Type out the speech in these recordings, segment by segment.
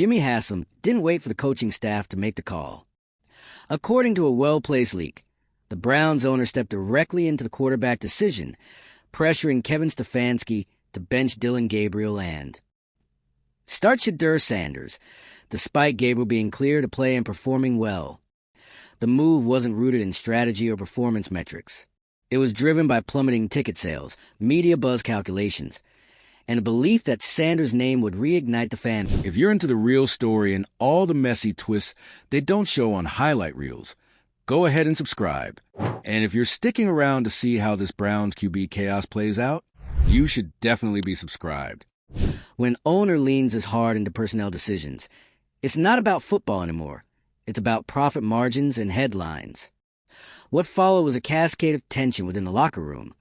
Jimmy Haslam didn't wait for the coaching staff to make the call. According to a well-placed leak, the Browns owner stepped directly into the quarterback decision, pressuring Kevin Stefanski to bench Dillon Gabriel and start Shedeur Sanders, despite Gabriel being clear to play and performing well. The move wasn't rooted in strategy or performance metrics. It was driven by plummeting ticket sales, media buzz calculations, and a belief that Sanders' name would reignite the fan. If you're into the real story and all the messy twists they don't show on highlight reels, go ahead and subscribe. And if you're sticking around to see how this Browns QB chaos plays out, you should definitely be subscribed. When owner leans as hard into personnel decisions, it's not about football anymore. It's about profit margins and headlines. What followed was a cascade of tension within the locker room,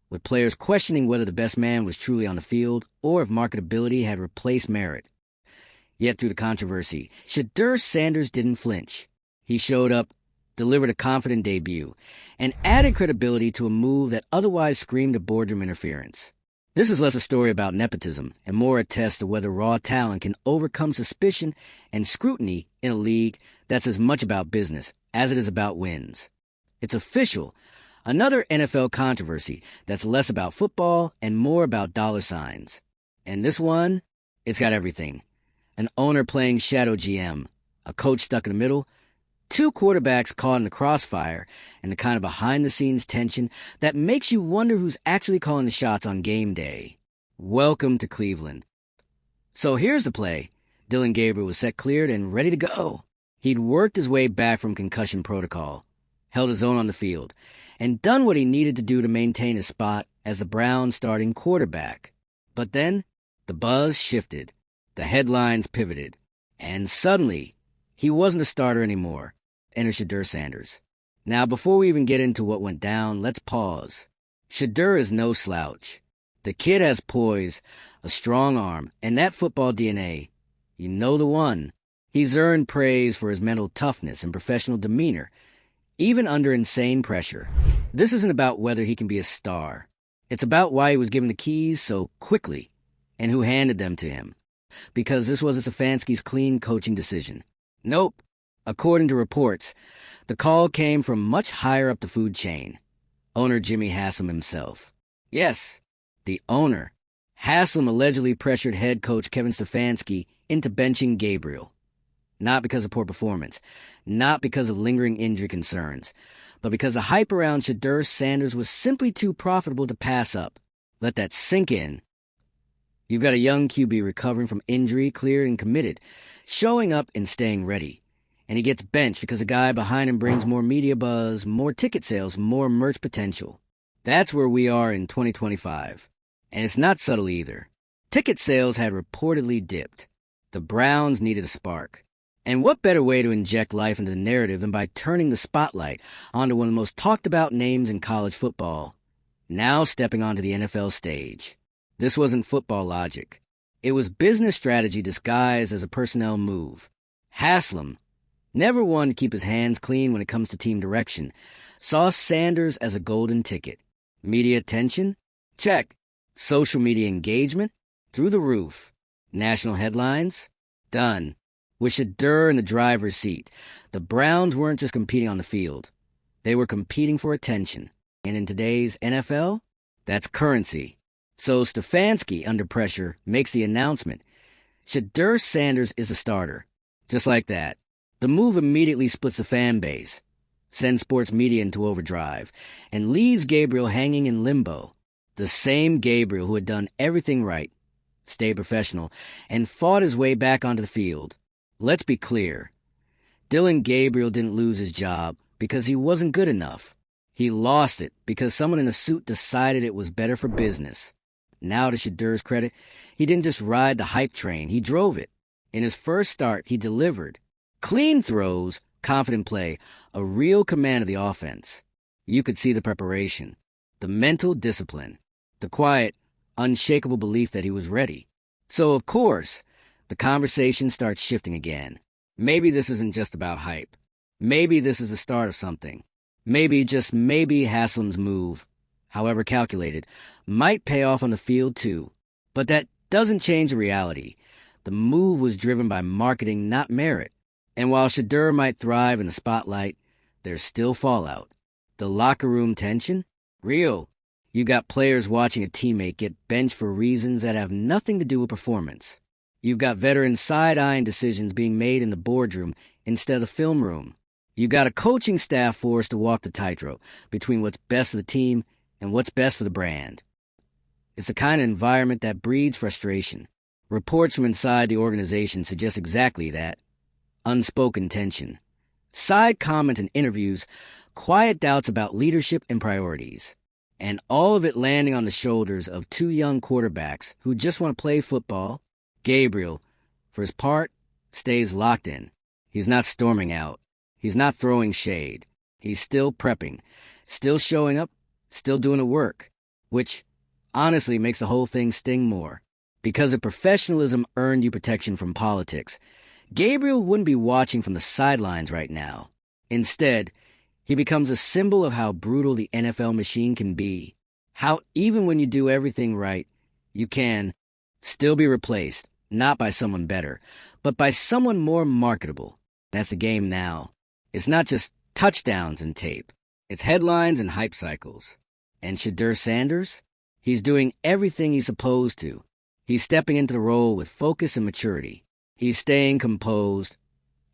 with players questioning whether the best man was truly on the field or if marketability had replaced merit. Yet through the controversy, Shedeur Sanders didn't flinch. He showed up, delivered a confident debut, and added credibility to a move that otherwise screamed of boardroom interference. This is less a story about nepotism and more a test of whether raw talent can overcome suspicion and scrutiny in a league that's as much about business as it is about wins. It's official. Another NFL controversy that's less about football and more about dollar signs. And this one, it's got everything. An owner playing shadow GM, a coach stuck in the middle, two quarterbacks caught in the crossfire, and the kind of behind-the-scenes tension that makes you wonder who's actually calling the shots on game day. Welcome to Cleveland. So here's the play. Dillon Gabriel was set cleared and ready to go. He'd worked his way back from concussion protocol, held his own on the field, and done what he needed to do to maintain his spot as the Browns' starting quarterback. But then, the buzz shifted, the headlines pivoted, and suddenly, he wasn't a starter anymore. Enter Shedeur Sanders. Now, before we even get into what went down, let's pause. Shedeur is no slouch. The kid has poise, a strong arm, and that football DNA. You know the one. He's earned praise for his mental toughness and professional demeanor, even under insane pressure. This isn't about whether he can be a star. It's about why he was given the keys so quickly and who handed them to him. Because this wasn't Stefanski's clean coaching decision. Nope. According to reports, the call came from much higher up the food chain. Owner Jimmy Haslam himself. Yes, the owner. Haslam allegedly pressured head coach Kevin Stefanski into benching Gabriel. Not because of poor performance, not because of lingering injury concerns, but because the hype around Shedeur Sanders was simply too profitable to pass up. Let that sink in. You've got a young QB recovering from injury, cleared and committed, showing up and staying ready. And he gets benched because a guy behind him brings more media buzz, more ticket sales, more merch potential. That's where we are in 2025. And it's not subtle either. Ticket sales had reportedly dipped. The Browns needed a spark. And what better way to inject life into the narrative than by turning the spotlight onto one of the most talked-about names in college football, now stepping onto the NFL stage. This wasn't football logic. It was business strategy disguised as a personnel move. Haslam, never one to keep his hands clean when it comes to team direction, saw Sanders as a golden ticket. Media attention? Check. Social media engagement? Through the roof. National headlines? Done. With Shedeur in the driver's seat, the Browns weren't just competing on the field. They were competing for attention. And in today's NFL, that's currency. So Stefanski, under pressure, makes the announcement. Shedeur Sanders is a starter. Just like that. The move immediately splits the fan base, sends sports media into overdrive, and leaves Gabriel hanging in limbo. The same Gabriel who had done everything right, stayed professional, and fought his way back onto the field. Let's be clear. Dillon Gabriel didn't lose his job because he wasn't good enough. He lost it because someone in a suit decided it was better for business. Now, to Shedeur's credit, he didn't just ride the hype train, he drove it. In his first start, he delivered. Clean throws, confident play, a real command of the offense. You could see the preparation, the mental discipline, the quiet, unshakable belief that he was ready. So, of course, the conversation starts shifting again. Maybe this isn't just about hype. Maybe this is the start of something. Maybe, just maybe, Haslam's move, however calculated, might pay off on the field too. But that doesn't change the reality. The move was driven by marketing, not merit. And while Shedeur might thrive in the spotlight, there's still fallout. The locker room tension? Real. You got players watching a teammate get benched for reasons that have nothing to do with performance. You've got veterans side-eyeing decisions being made in the boardroom instead of the film room. You got a coaching staff forced to walk the tightrope between what's best for the team and what's best for the brand. It's the kind of environment that breeds frustration. Reports from inside the organization suggest exactly that. Unspoken tension. Side comments and interviews, quiet doubts about leadership and priorities. And all of it landing on the shoulders of two young quarterbacks who just want to play football. Gabriel, for his part, stays locked in. He's not storming out. He's not throwing shade. He's still prepping, still showing up, still doing the work, which honestly makes the whole thing sting more. Because if professionalism earned you protection from politics, Gabriel wouldn't be watching from the sidelines right now. Instead, he becomes a symbol of how brutal the NFL machine can be. How even when you do everything right, you can still be replaced, not by someone better, but by someone more marketable. That's the game now. It's not just touchdowns and tape. It's headlines and hype cycles. And Shedeur Sanders? He's doing everything he's supposed to. He's stepping into the role with focus and maturity. He's staying composed,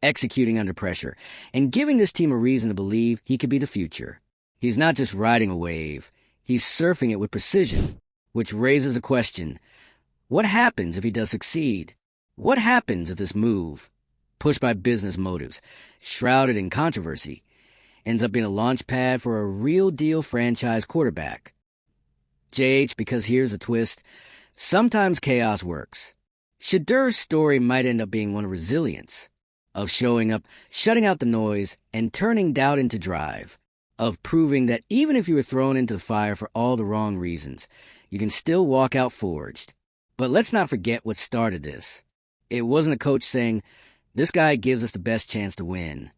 executing under pressure, and giving this team a reason to believe he could be the future. He's not just riding a wave. He's surfing it with precision, which raises a question. What happens if he does succeed? What happens if this move, pushed by business motives, shrouded in controversy, ends up being a launch pad for a real-deal franchise quarterback? JH, because here's the twist. Sometimes chaos works. Shedeur's story might end up being one of resilience, of showing up, shutting out the noise, and turning doubt into drive, of proving that even if you were thrown into the fire for all the wrong reasons, you can still walk out forged. But let's not forget what started this. It wasn't a coach saying, "This guy gives us the best chance to win."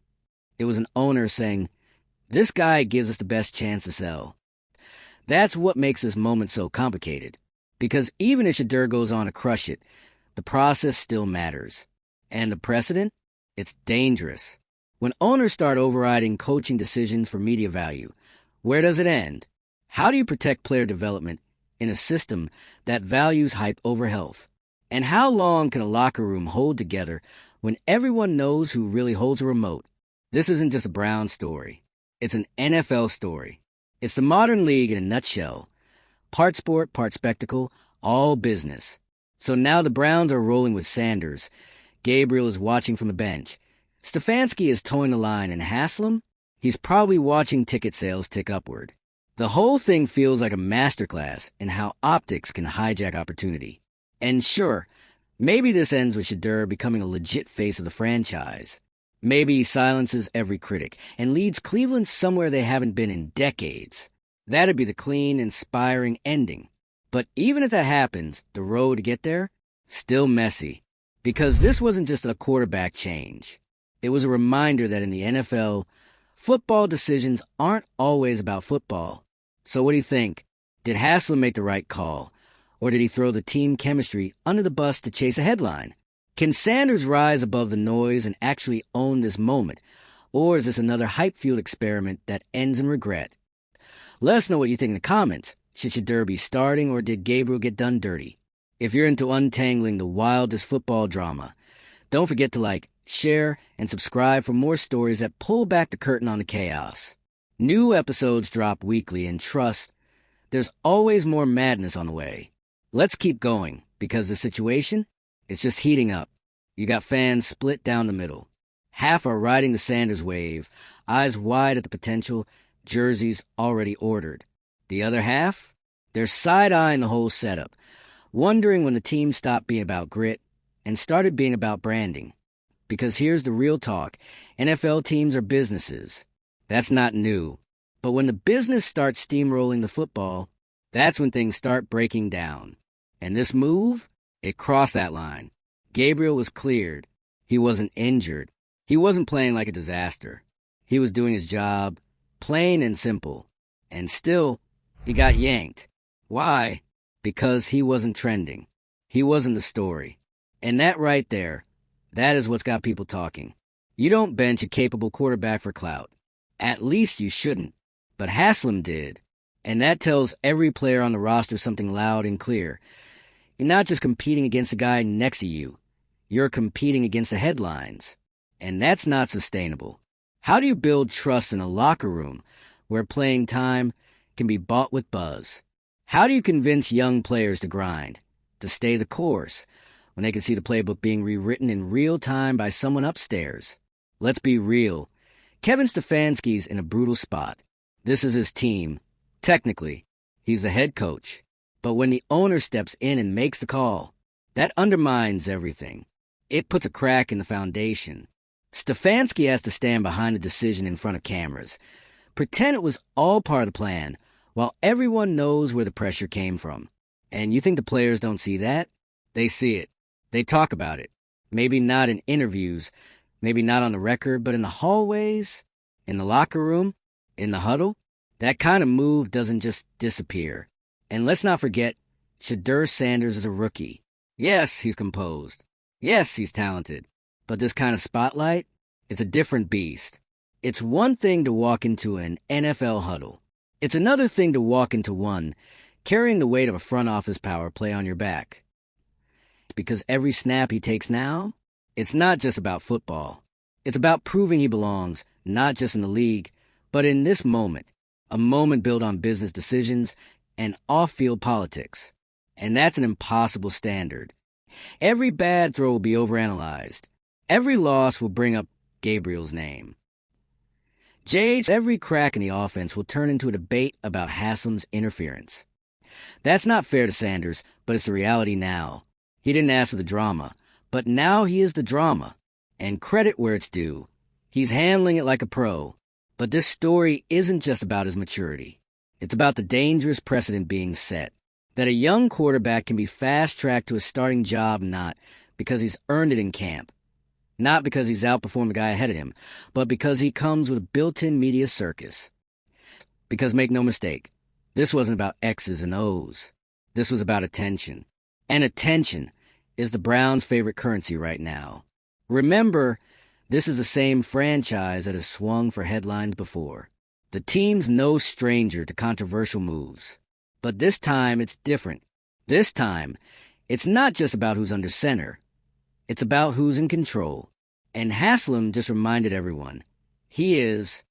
It was an owner saying, "This guy gives us the best chance to sell." That's what makes this moment so complicated. Because even if Shedeur goes on to crush it, the process still matters. And the precedent? It's dangerous. When owners start overriding coaching decisions for media value, where does it end? How do you protect player development in a system that values hype over health? And how long can a locker room hold together when everyone knows who really holds a remote? This isn't just a Brown story. It's an NFL story. It's the modern league in a nutshell. Part sport, part spectacle, all business. So now the Browns are rolling with Sanders. Gabriel is watching from the bench. Stefanski is towing the line, and Haslam? He's probably watching ticket sales tick upward. The whole thing feels like a masterclass in how optics can hijack opportunity. And sure, maybe this ends with Shedeur becoming a legit face of the franchise. Maybe he silences every critic and leads Cleveland somewhere they haven't been in decades. That'd be the clean, inspiring ending. But even if that happens, the road to get there, still messy. Because this wasn't just a quarterback change. It was a reminder that in the NFL, football decisions aren't always about football. So what do you think? Did Haslam make the right call? Or did he throw the team chemistry under the bus to chase a headline? Can Sanders rise above the noise and actually own this moment? Or is this another hype-fueled experiment that ends in regret? Let us know what you think in the comments. Should Shedeur be starting, or did Gabriel get done dirty? If you're into untangling the wildest football drama, don't forget to like, share, and subscribe for more stories that pull back the curtain on the chaos. New episodes drop weekly, and trust, there's always more madness on the way. Let's keep going, because the situation, it's just heating up. You got fans split down the middle. Half are riding the Sanders wave, eyes wide at the potential, jerseys already ordered. The other half? They're side-eyeing the whole setup, wondering when the team stopped being about grit and started being about branding. Because here's the real talk. NFL teams are businesses. That's not new. But when the business starts steamrolling the football, that's when things start breaking down. And this move, it crossed that line. Gabriel was cleared. He wasn't injured. He wasn't playing like a disaster. He was doing his job, plain and simple. And still, he got yanked. Why? Because he wasn't trending. He wasn't the story. And that right there, that is what's got people talking. You don't bench a capable quarterback for clout. At least you shouldn't. But Haslam did. And that tells every player on the roster something loud and clear. You're not just competing against the guy next to you. You're competing against the headlines. And that's not sustainable. How do you build trust in a locker room where playing time can be bought with buzz? How do you convince young players to grind, to stay the course, when they can see the playbook being rewritten in real time by someone upstairs? Let's be real. Kevin Stefanski's in a brutal spot. This is his team. Technically, he's the head coach. But when the owner steps in and makes the call, that undermines everything. It puts a crack in the foundation. Stefanski has to stand behind the decision in front of cameras. Pretend it was all part of the plan, while everyone knows where the pressure came from. And you think the players don't see that? They see it. They talk about it. Maybe not in interviews, maybe not on the record, but in the hallways, in the locker room, in the huddle. That kind of move doesn't just disappear. And let's not forget, Shedeur Sanders is a rookie. Yes, he's composed. Yes, he's talented. But this kind of spotlight, it's a different beast. It's one thing to walk into an NFL huddle. It's another thing to walk into one carrying the weight of a front office power play on your back. Because every snap he takes now, it's not just about football. It's about proving he belongs, not just in the league, but in this moment. A moment built on business decisions and off-field politics. And that's an impossible standard. Every bad throw will be overanalyzed. Every loss will bring up Gabriel's name. Every crack in the offense will turn into a debate about Haslam's interference. That's not fair to Sanders, but it's the reality now. He didn't ask for the drama, but now he is the drama. And credit where it's due. He's handling it like a pro. But this story isn't just about his maturity. It's about the dangerous precedent being set. That a young quarterback can be fast-tracked to a starting job not because he's earned it in camp. Not because he's outperformed the guy ahead of him, but because he comes with a built-in media circus. Because make no mistake, this wasn't about X's and O's. This was about attention. And attention is the Browns' favorite currency right now. Remember, this is the same franchise that has swung for headlines before. The team's no stranger to controversial moves. But this time, it's different. This time, it's not just about who's under center. It's about who's in control. And Haslam just reminded everyone. He is.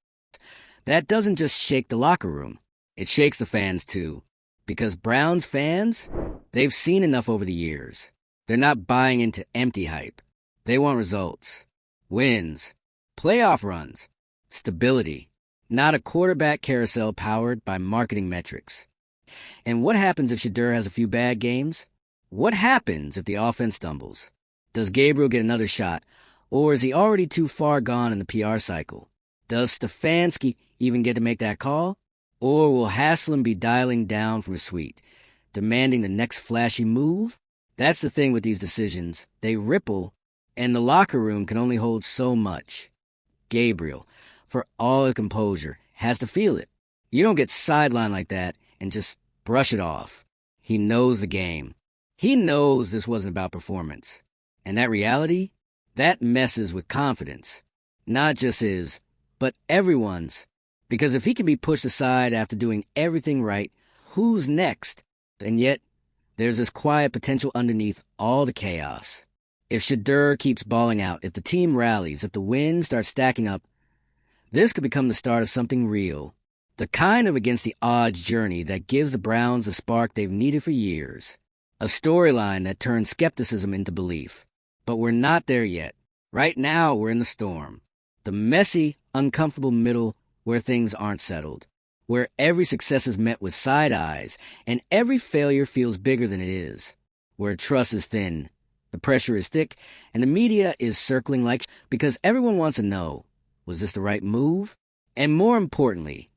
That doesn't just shake the locker room. It shakes the fans, too. Because Browns fans, they've seen enough over the years. They're not buying into empty hype. They want results. Wins. Playoff runs. Stability. Not a quarterback carousel powered by marketing metrics. And what happens if Shedeur has a few bad games? What happens if the offense stumbles? Does Gabriel get another shot, or is he already too far gone in the PR cycle? Does Stefanski even get to make that call? Or will Haslam be dialing down from his suite, demanding the next flashy move? That's the thing with these decisions. They ripple, and the locker room can only hold so much. Gabriel, for all his composure, has to feel it. You don't get sidelined like that and just brush it off. He knows the game. He knows this wasn't about performance. And that reality, that messes with confidence. Not just his, but everyone's. Because if he can be pushed aside after doing everything right, who's next? And yet, there's this quiet potential underneath all the chaos. If Shedeur keeps balling out, if the team rallies, if the wins start stacking up, this could become the start of something real. The kind of against-the-odds journey that gives the Browns the spark they've needed for years. A storyline that turns skepticism into belief. But we're not there yet. Right now, we're in the storm. The messy, uncomfortable middle where things aren't settled. Where every success is met with side eyes, and every failure feels bigger than it is. Where trust is thin, the pressure is thick, and the media is circling like because everyone wants to know, was this the right move? And more importantly,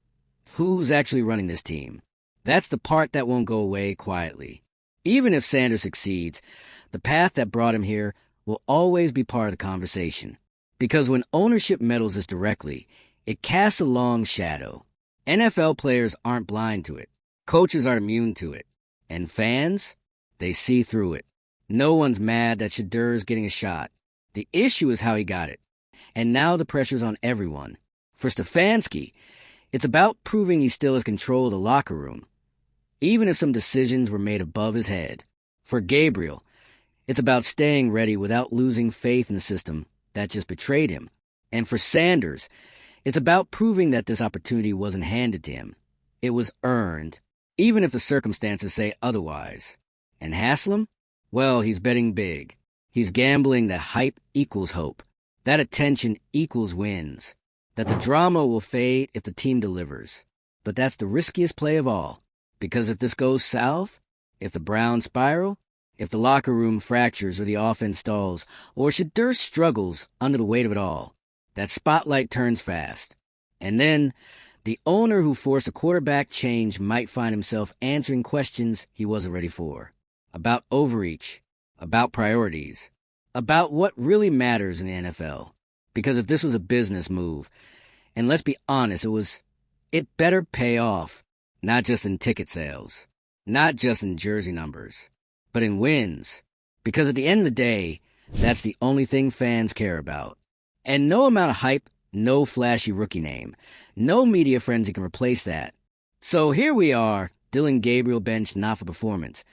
who's actually running this team? That's the part that won't go away quietly. Even if Sanders succeeds, the path that brought him here will always be part of the conversation. Because when ownership meddles this directly, it casts a long shadow. NFL players aren't blind to it. Coaches aren't immune to it. And fans, they see through it. No one's mad that Shedeur's getting a shot. The issue is how he got it. And now the pressure's on everyone. For Stefanski, it's about proving he still has control of the locker room, even if some decisions were made above his head. For Gabriel, it's about staying ready without losing faith in the system that just betrayed him. And for Sanders, it's about proving that this opportunity wasn't handed to him. It was earned, even if the circumstances say otherwise. And Haslam? Well, he's betting big. He's gambling that hype equals hope, that attention equals wins, that the drama will fade if the team delivers. But that's the riskiest play of all, because if this goes south, if the Browns spiral, if the locker room fractures or the offense stalls, or Shedeur struggles under the weight of it all, that spotlight turns fast. And then, the owner who forced a quarterback change might find himself answering questions he wasn't ready for. About overreach, about priorities, about what really matters in the NFL. Because if this was a business move, and let's be honest, it better pay off, not just in ticket sales, not just in jersey numbers, but in wins. Because at the end of the day, that's the only thing fans care about. And no amount of hype, no flashy rookie name, no media frenzy can replace that. So here we are, Dylan Gabriel benched not for performance,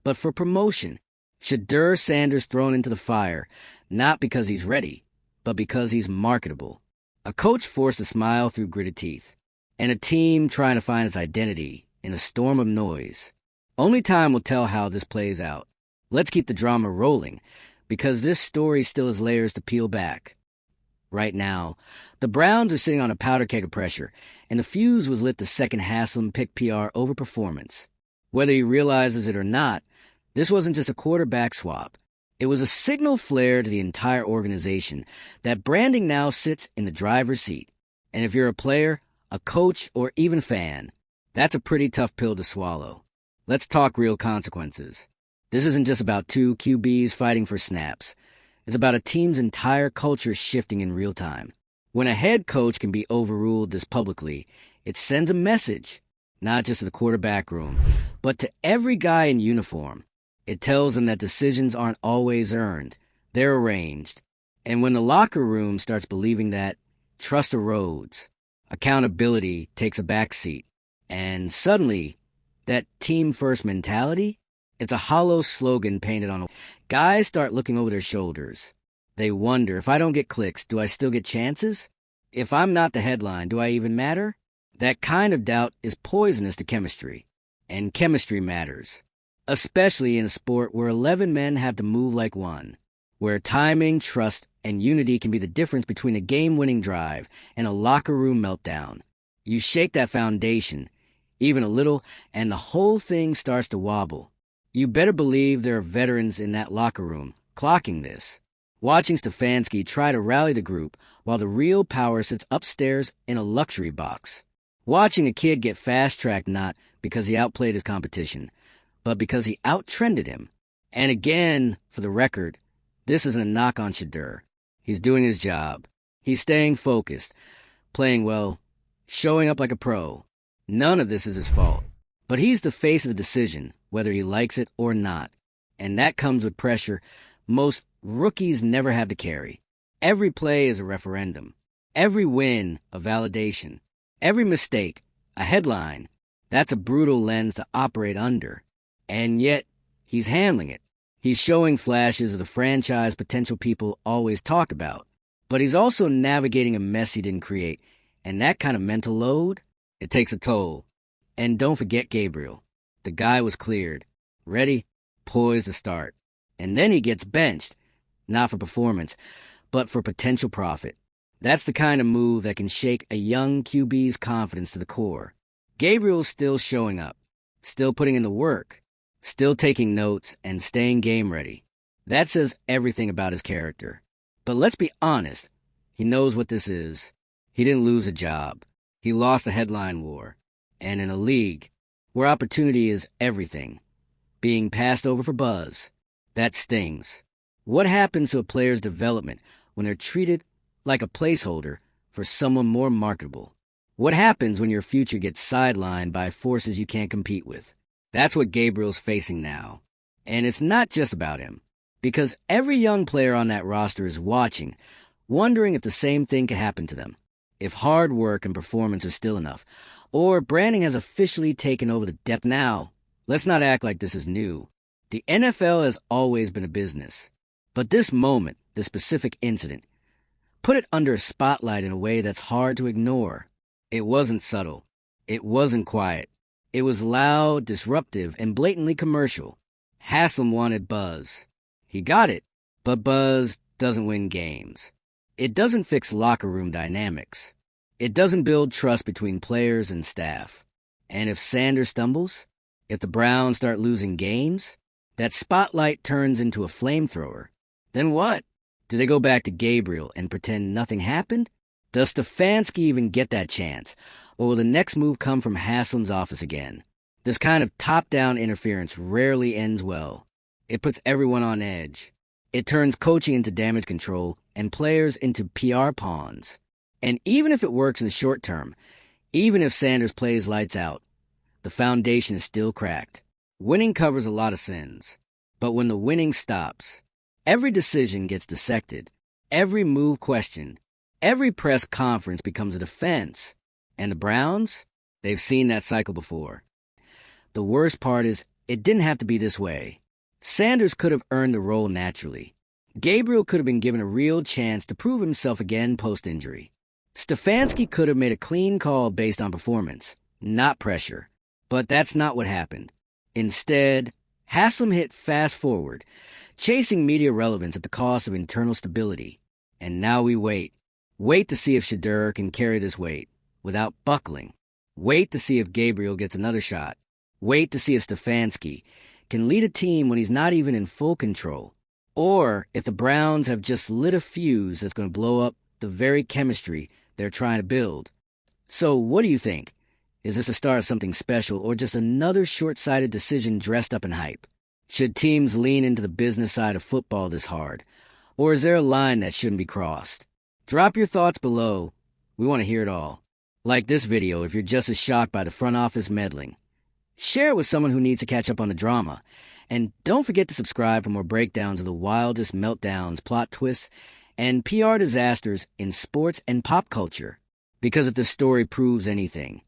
but for promotion. Shedeur Sanders thrown into the fire, not because he's ready, but because he's marketable. A coach forced to smile through gritted teeth, and a team trying to find its identity in a storm of noise. Only time will tell how this plays out. Let's keep the drama rolling, because this story still has layers to peel back. Right now, the Browns are sitting on a powder keg of pressure, and the fuse was lit the second Haslam picked PR over performance. Whether he realizes it or not, this wasn't just a quarterback swap. It was a signal flare to the entire organization that branding now sits in the driver's seat. And if you're a player, a coach, or even fan, that's a pretty tough pill to swallow. Let's talk real consequences. This isn't just about two QBs fighting for snaps. It's about a team's entire culture shifting in real time. When a head coach can be overruled this publicly, it sends a message, not just to the quarterback room, but to every guy in uniform. It tells them that decisions aren't always earned. They're arranged. And when the locker room starts believing that, trust erodes. Accountability takes a backseat. And suddenly, that team-first mentality, it's a hollow slogan painted on a... Guys start looking over their shoulders. They wonder, if I don't get clicks, do I still get chances? If I'm not the headline, do I even matter? That kind of doubt is poisonous to chemistry. And chemistry matters. Especially in a sport where 11 men have to move like one, where timing, trust, and unity can be the difference between a game-winning drive and a locker room meltdown. You shake that foundation, even a little, and the whole thing starts to wobble. You better believe there are veterans in that locker room clocking this, watching Stefanski try to rally the group while the real power sits upstairs in a luxury box. Watching a kid get fast-tracked not because he outplayed his competition, but because he out-trended him. And again, for the record, this isn't a knock on Shedeur. He's doing his job. He's staying focused, playing well, showing up like a pro. None of this is his fault. But he's the face of the decision, whether he likes it or not. And that comes with pressure most rookies never have to carry. Every play is a referendum. Every win, a validation. Every mistake, a headline. That's a brutal lens to operate under. And yet, he's handling it. He's showing flashes of the franchise potential people always talk about. But he's also navigating a mess he didn't create. And that kind of mental load, it takes a toll. And don't forget Gabriel. The guy was cleared, ready, poised to start. And then he gets benched, not for performance, but for potential profit. That's the kind of move that can shake a young QB's confidence to the core. Gabriel's still showing up, still putting in the work, still taking notes and staying game ready. That says everything about his character. But let's be honest, he knows what this is. He didn't lose a job. He lost a headline war. And in a league where opportunity is everything, being passed over for buzz, that stings. What happens to a player's development when they're treated like a placeholder for someone more marketable? What happens when your future gets sidelined by forces you can't compete with? That's what Gabriel's facing now. And it's not just about him. Because every young player on that roster is watching, wondering if the same thing could happen to them, if hard work and performance are still enough, or branding has officially taken over the depth now. Let's not act like this is new. The NFL has always been a business. But this moment, this specific incident, put it under a spotlight in a way that's hard to ignore. It wasn't subtle. It wasn't quiet. It was loud, disruptive, and blatantly commercial. Haslam wanted buzz. He got it, but buzz doesn't win games. It doesn't fix locker room dynamics. It doesn't build trust between players and staff. And if Sanders stumbles, if the Browns start losing games, that spotlight turns into a flamethrower. Then what? Do they go back to Gabriel and pretend nothing happened? Does Stefanski even get that chance? Or will the next move come from Haslam's office again? This kind of top-down interference rarely ends well. It puts everyone on edge. It turns coaching into damage control and players into PR pawns. And even if it works in the short term, even if Sanders plays lights out, the foundation is still cracked. Winning covers a lot of sins. But when the winning stops, every decision gets dissected, every move questioned, every press conference becomes a defense. And the Browns? They've seen that cycle before. The worst part is, it didn't have to be this way. Sanders could have earned the role naturally. Gabriel could have been given a real chance to prove himself again post-injury. Stefanski could have made a clean call based on performance, not pressure. But that's not what happened. Instead, Haslam hit fast forward, chasing media relevance at the cost of internal stability. And now we wait. Wait to see if Shedeur can carry this weight without buckling. Wait to see if Gabriel gets another shot. Wait to see if Stefanski can lead a team when he's not even in full control. Or if the Browns have just lit a fuse that's going to blow up the very chemistry they're trying to build. So what do you think? Is this the start of something special or just another short-sighted decision dressed up in hype? Should teams lean into the business side of football this hard? Or is there a line that shouldn't be crossed? Drop your thoughts below. We want to hear it all. Like this video if you're just as shocked by the front office meddling. Share it with someone who needs to catch up on the drama. And don't forget to subscribe for more breakdowns of the wildest meltdowns, plot twists, and PR disasters in sports and pop culture. Because if this story proves anything,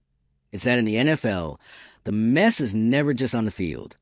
it's that in the NFL, the mess is never just on the field.